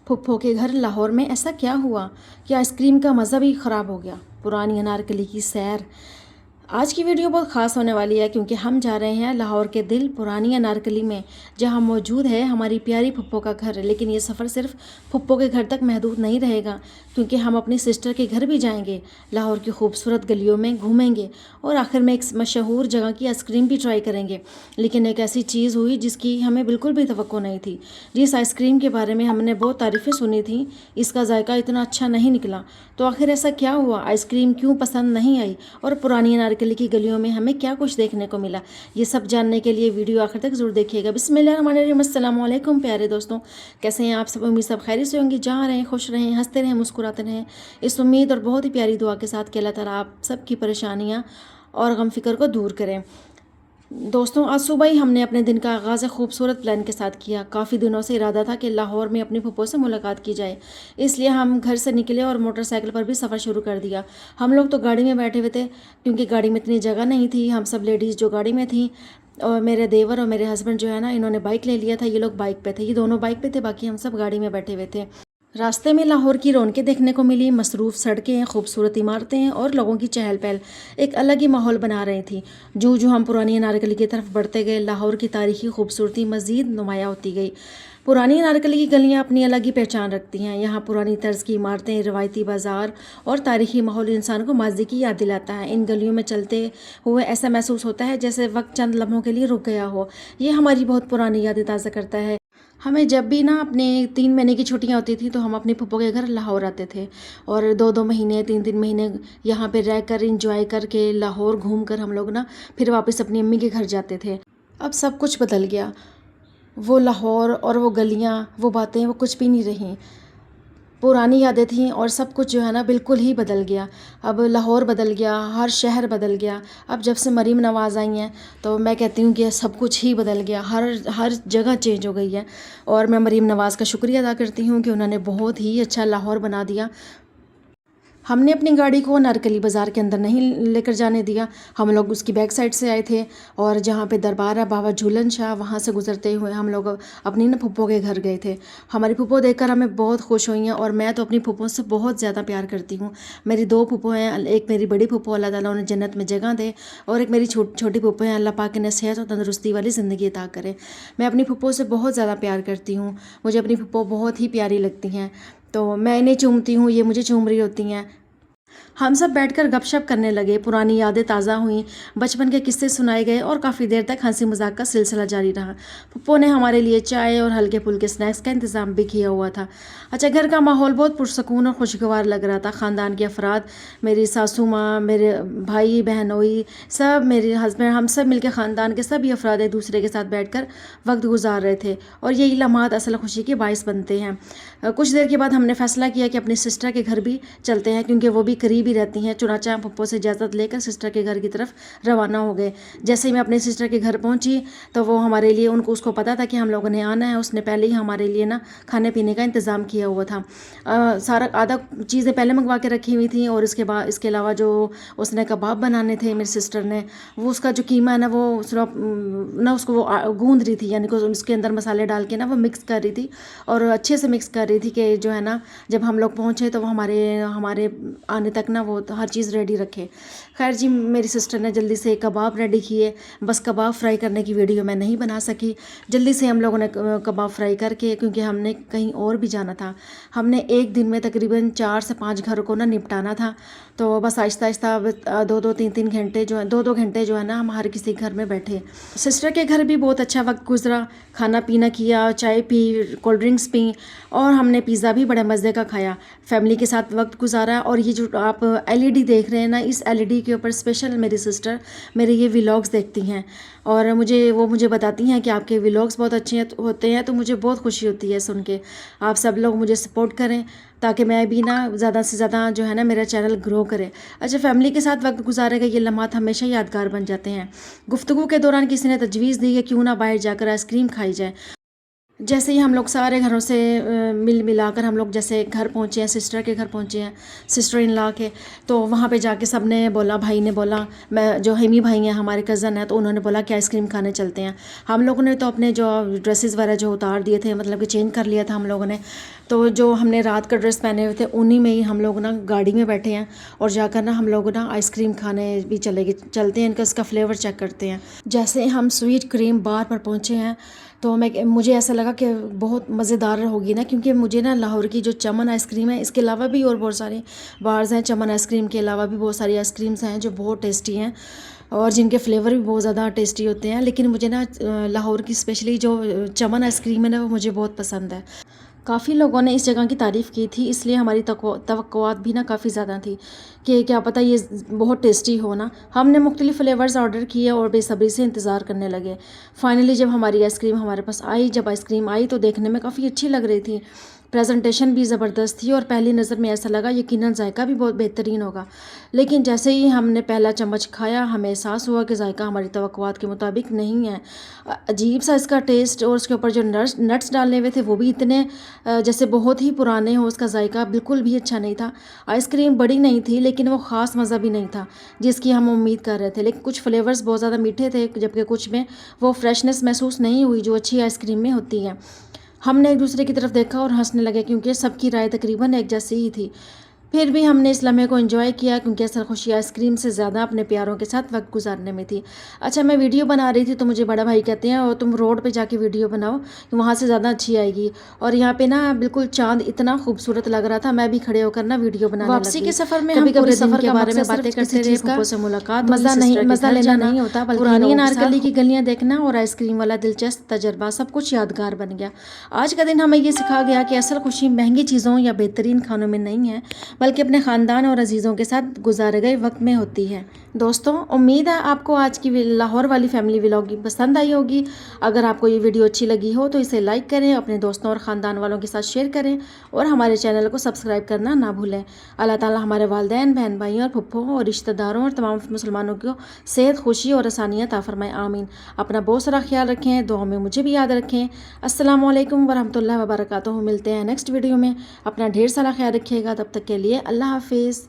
फुप्पो के घर लाहौर में ऐसा क्या हुआ कि आइसक्रीम का मज़ा भी ख़राब हो गया। पुरानी अनारकली की सैर। आज की वीडियो बहुत ख़ास होने वाली है क्योंकि हम जा रहे हैं लाहौर के दिल पुरानी अनारकली में, जहां मौजूद है हमारी प्यारी फुप्पो का घर। लेकिन ये सफ़र सिर्फ फुप्पो के घर तक महदूद नहीं रहेगा, क्योंकि हम अपनी सिस्टर के घर भी जाएंगे, लाहौर की खूबसूरत गलियों में घूमेंगे और आखिर में एक मशहूर जगह की आइसक्रीम भी ट्राई करेंगे। लेकिन एक ऐसी चीज़ हुई जिसकी हमें बिल्कुल भी तवक्को नहीं थी। जिस आइसक्रीम के बारे में हमने बहुत तारीफ़ें सुनी थी, इसका जायका इतना अच्छा नहीं निकला। तो आखिर ऐसा क्या हुआ, आइसक्रीम क्यों पसंद नहीं आई और पुरानी अनारकली की गलियों में हमें क्या कुछ देखने को मिला, ये सब जानने के लिए वीडियो आखिर तक जरूर देखिएगा। बिस्मिल्लाहिर्रहमानिर्रहीम, अस्सलाम वालेकुम प्यारे दोस्तों, कैसे हैं आप सब? उम्मीद सब खैरियत से होंगे। जहाँ रहें खुश रहें, हंसते रहें, मुस्कुराते रहें, इस उम्मीद और बहुत ही प्यारी दुआ के साथ कि अल्लाह ताला आप सबकी परेशानियाँ और गम फिक्र को दूर करें। दोस्तों, आज सुबह ही हमने अपने दिन का आगाज़ खूबसूरत प्लान के साथ किया। काफ़ी दिनों से इरादा था कि लाहौर में अपनी फुप्पो से मुलाकात की जाए, इसलिए हम घर से निकले और मोटरसाइकिल पर भी सफ़र शुरू कर दिया। हम लोग तो गाड़ी में बैठे हुए थे क्योंकि गाड़ी में इतनी जगह नहीं थी। हम सब लेडीज़ जो गाड़ी में थी, और मेरे देवर और मेरे हस्बैंड जो है ना, इन्होंने बाइक ले लिया था। ये लोग बाइक पे थे, ये दोनों बाइक पे थे, बाकी हम सब गाड़ी में बैठे हुए थे। रास्ते में लाहौर की रौनकें देखने को मिली। मसरूफ़ सड़कें, खूबसूरत इमारतें और लोगों की चहल पहल एक अलग ही माहौल बना रही थी। जो जो हम पुरानी अनारकली की तरफ बढ़ते गए, लाहौर की तारीखी खूबसूरती मज़ीद नुमाया होती गई। पुरानी अनारकली की गलियाँ अपनी अलग ही पहचान रखती हैं। यहाँ पुरानी तर्ज की इमारतें, रवायती बाज़ार और तारीखी माहौल इंसान को माजी की याद दिलाता है। इन गलियों में चलते हुए ऐसा महसूस होता है जैसे वक्त चंद लम्हों के लिए रुक गया हो। ये हमारी बहुत पुरानी यादें ताज़ा करता है। हमें जब भी ना अपने 3 महीने की छुट्टियां होती थी तो हम अपनी फुप्पो के घर लाहौर आते थे, और 2-2 महीने 3-3 महीने यहाँ पे रह कर इंजॉय करके लाहौर घूम कर हम लोग ना फिर वापस अपनी अम्मी के घर जाते थे। अब सब कुछ बदल गया। वो लाहौर और वो गलियाँ, वो बातें, वो कुछ भी नहीं रहीं। पुरानी यादें थीं और सब कुछ जो है ना बिल्कुल ही बदल गया। अब लाहौर बदल गया, हर शहर बदल गया। अब जब से मरीम नवाज़ आई हैं तो मैं कहती हूँ कि सब कुछ ही बदल गया, हर हर जगह चेंज हो गई है। और मैं मरीम नवाज़ का शुक्रिया अदा करती हूँ कि उन्होंने बहुत ही अच्छा लाहौर बना दिया। हमने अपनी गाड़ी को अनारकली बाज़ार के अंदर नहीं लेकर जाने दिया। हम लोग उसकी बैक साइड से आए थे, और जहाँ पे दरबार है बाबा झूलन शाह, वहाँ से गुजरते हुए हम लोग अपनी ना फुप्पो के घर गए थे। हमारी फुप्पो देखकर हमें बहुत खुश हुई हैं, और मैं तो अपनी फुप्पो से बहुत ज़्यादा प्यार करती हूँ। मेरी 2 फुप्पो हैं, एक मेरी बड़ी फुप्पो अल्लाह ताला उन्हें जन्नत में जगह दे, और एक मेरी छोटी फुप्पो हैं, अल्लाह पाक इन्हें सेहत और तंदुरुस्ती वाली ज़िंदगी अता करे। मैं अपनी फुप्पो से बहुत ज़्यादा प्यार करती हूँ। मुझे अपनी फुप्पो बहुत ही प्यारी लगती हैं, तो मैं इन्हें चूमती हूँ, ये मुझे चूम रही होती हैं। हम सब बैठकर गपशप करने लगे। पुरानी यादें ताज़ा हुईं, बचपन के किस्से सुनाए गए और काफ़ी देर तक हंसी मजाक का सिलसिला जारी रहा। पप्पो ने हमारे लिए चाय और हल्के फुल्के स्नैक्स का इंतज़ाम भी किया हुआ था। अच्छा, घर का माहौल बहुत पुरसकून और खुशगवार लग रहा था। ख़ानदान के अफराद, मेरी सासू माँ, मेरे भाई बहनोई, सब, मेरे हस्बैंड, हम सब मिलकर ख़ानदान के सभी अफराद एक दूसरे के साथ बैठकर वक्त गुजार रहे थे, और यही लम्हात असल खुशी के बायस बनते हैं। कुछ देर के बाद हमने फ़ैसला किया कि अपनी सिस्टर के घर भी चलते हैं, क्योंकि वो भी करीब ही रहती हैं। चुनाचा पप्पो से इजाज़त लेकर सिस्टर के घर की तरफ रवाना हो गए। जैसे ही मैं अपने सिस्टर के घर पहुंची तो वो हमारे लिए, उसको पता था कि हम लोगों ने आना है, उसने पहले ही हमारे लिए ना खाने पीने का इंतज़ाम किया हुआ था। सारा आधा चीज़ें पहले मंगवा के रखी हुई थी, और इसके अलावा जो उसने कबाब बनाने थे मेरी सिस्टर ने, वो उसका जो कीमा है ना, वो उसको वो गूंद रही थी, यानी कि उसके अंदर मसाले डाल के ना वो मिक्स कर रही थी, और अच्छे से मिक्स कर रही थी कि जो है ना, जब हम लोग पहुँचे तो वो हमारे आने तक ना वो हर चीज़ रेडी रखे। खैर जी, मेरी सिस्टर ने जल्दी से कबाब रेडी किए। बस कबाब फ्राई करने की वीडियो मैं नहीं बना सकी। जल्दी से हम लोगों ने कबाब फ्राई करके, क्योंकि हमने कहीं और भी जाना था, हमने एक दिन में तकरीबन 4 से 5 घरों को ना निपटाना था। तो बस आहिस्ता आहिस्ता 2-2 3-3 घंटे जो है, 2-2 घंटे जो है ना, हम हर किसी घर में बैठे। सिस्टर के घर भी बहुत अच्छा वक्त गुजरा। खाना पीना किया, चाय पी, कोल्ड ड्रिंक्स पी, और हमने पिज़्ज़ा भी बड़े मज़े का खाया। फैमिली के साथ वक्त गुजारा। और ये जो आप एलईडी देख रहे हैं ना, इस एलईडी के ऊपर स्पेशल मेरी सिस्टर मेरे ये व्लॉग्स देखती हैं, और मुझे बताती हैं कि आपके व्लॉग्स बहुत अच्छे होते हैं। तो मुझे बहुत खुशी होती है सुन के। आप सब लोग मुझे सपोर्ट करें ताकि मैं भी ना ज़्यादा से ज़्यादा जो है ना, मेरा चैनल ग्रो करे। अच्छा, फैमिली के साथ वक्त गुजारे गए ये लम्हात हमेशा यादगार बन जाते हैं। गुफ्तगू के दौरान किसी ने तजवीज़ दी कि क्यों ना बाहर जाकर आइसक्रीम खाई जाए। जैसे ही हम लोग सारे घरों से मिल मिलाकर हम लोग जैसे घर पहुँचे हैं, सिस्टर के घर पहुँचे हैं, सिस्टर इन लॉ के, तो वहाँ पे जाके सब ने बोला, भाई ने बोला, मैं जो हेमी भाई हैं हमारे कज़न हैं, तो उन्होंने बोला कि आइसक्रीम खाने चलते हैं। हम लोगों ने तो अपने जो ड्रेसेस वगैरह जो उतार दिए थे, मतलब कि चेंज कर लिया था हम लोगों ने, तो जो हमने रात का ड्रेस पहने हुए थे उन्हीं में ही हम लोग ना गाड़ी में बैठे हैं और जाकर ना हम लोग ना आइसक्रीम खाने भी चलते हैं, इनका इसका फ्लेवर चेक करते हैं। जैसे हम स्वीट क्रीम बार पर पहुँचे हैं तो मुझे ऐसा लगा कि बहुत मज़ेदार होगी ना, क्योंकि मुझे ना लाहौर की जो चमन आइसक्रीम है, इसके अलावा भी और बहुत सारे बार्स हैं, चमन आइसक्रीम के अलावा भी बहुत सारी आइसक्रीम्स हैं जो बहुत टेस्टी हैं और जिनके फ्लेवर भी बहुत ज़्यादा टेस्टी होते हैं। लेकिन मुझे ना लाहौर की स्पेशली जो चमन आइसक्रीम है ना, वो मुझे बहुत पसंद है। काफ़ी लोगों ने इस जगह की तारीफ़ की थी, इसलिए हमारी तवक्कुआत भी ना काफ़ी ज़्यादा थी कि क्या पता ये बहुत टेस्टी हो ना। हमने मुख्तलिफ़ फ्लेवर्स ऑर्डर किए और बेसब्री से इंतज़ार करने लगे। फ़ाइनली जब हमारी आइसक्रीम हमारे पास आई, जब आइसक्रीम आई तो देखने में काफ़ी अच्छी लग रही थी, प्रेजेंटेशन भी ज़बरदस्त थी और पहली नज़र में ऐसा लगा यकीनन जायका भी बहुत बेहतरीन होगा। लेकिन जैसे ही हमने पहला चम्मच खाया, हमें एहसास हुआ कि जायका हमारी तवक्कुआत के मुताबिक नहीं है। अजीब सा इसका टेस्ट, और उसके ऊपर जो नट्स डाले हुए थे वो भी इतने जैसे बहुत ही पुराने हो, उसका जायका बिल्कुल भी अच्छा नहीं था। आइसक्रीम बड़ी नहीं थी लेकिन वो ख़ास मज़ा भी नहीं था जिसकी हम उम्मीद कर रहे थे। लेकिन कुछ फ्लेवर्स बहुत ज़्यादा मीठे थे, जबकि कुछ में वो फ्रेशनेस महसूस नहीं हुई जो अच्छी आइसक्रीम में होती है। हमने एक दूसरे की तरफ देखा और हंसने लगे क्योंकि सबकी राय तकरीबन एक जैसी ही थी। फिर भी हमने इस लम्हे को एंजॉय किया क्योंकि असल खुशी आइसक्रीम से ज़्यादा अपने प्यारों के साथ वक्त गुजारने में थी। अच्छा, मैं वीडियो बना रही थी तो मुझे बड़ा भाई कहते हैं और तुम रोड पे जाके वीडियो बनाओ, वहाँ से ज़्यादा अच्छी आएगी। और यहाँ पे ना बिल्कुल चांद इतना खूबसूरत लग रहा था, मैं भी खड़े होकर ना वीडियो बनाने लगी। वापसी के सफ़र में हम पूरे सफ़र के बारे में बातें करते रहे, फूफो से मुलाकात, मज़ा लेना नहीं होता, पुरानी अनारकली की गलियाँ देखना और आइसक्रीम वाला दिलचस्प तजर्बा सब कुछ यादगार बन गया। आज का दिन हमें ये सिखा गया कि असल खुशी महंगी चीज़ों या बेहतरीन खानों में नहीं है, बल्कि अपने ख़ानदान और अजीज़ों के साथ गुजारे गए वक्त में होती है। दोस्तों, उम्मीद है आपको आज की लाहौर वाली फैमिली व्लॉगिंग पसंद आई होगी। अगर आपको ये वीडियो अच्छी लगी हो तो इसे लाइक करें, अपने दोस्तों और ख़ानदान वालों के साथ शेयर करें और हमारे चैनल को सब्सक्राइब करना ना भूलें। अल्लाह ताला हमारे वालिदैन, बहन भाइयों और फुप्फों और रिश्तेदारों और तमाम मुसलमानों को सेहत, खुशी और आसानियाँ अता फरमाएं, आमीन। अपना बहुत सारा ख्याल रखें, दुआ में मुझे भी याद रखें। अस्सलामु अलैकुम वरहमतुल्लाहि वबरकातुहू। मिलते हैं नेक्स्ट वीडियो में। अपना ढेर सारा ख्याल रखिएगा, तब तक के लिए अल्लाह हाफिज़।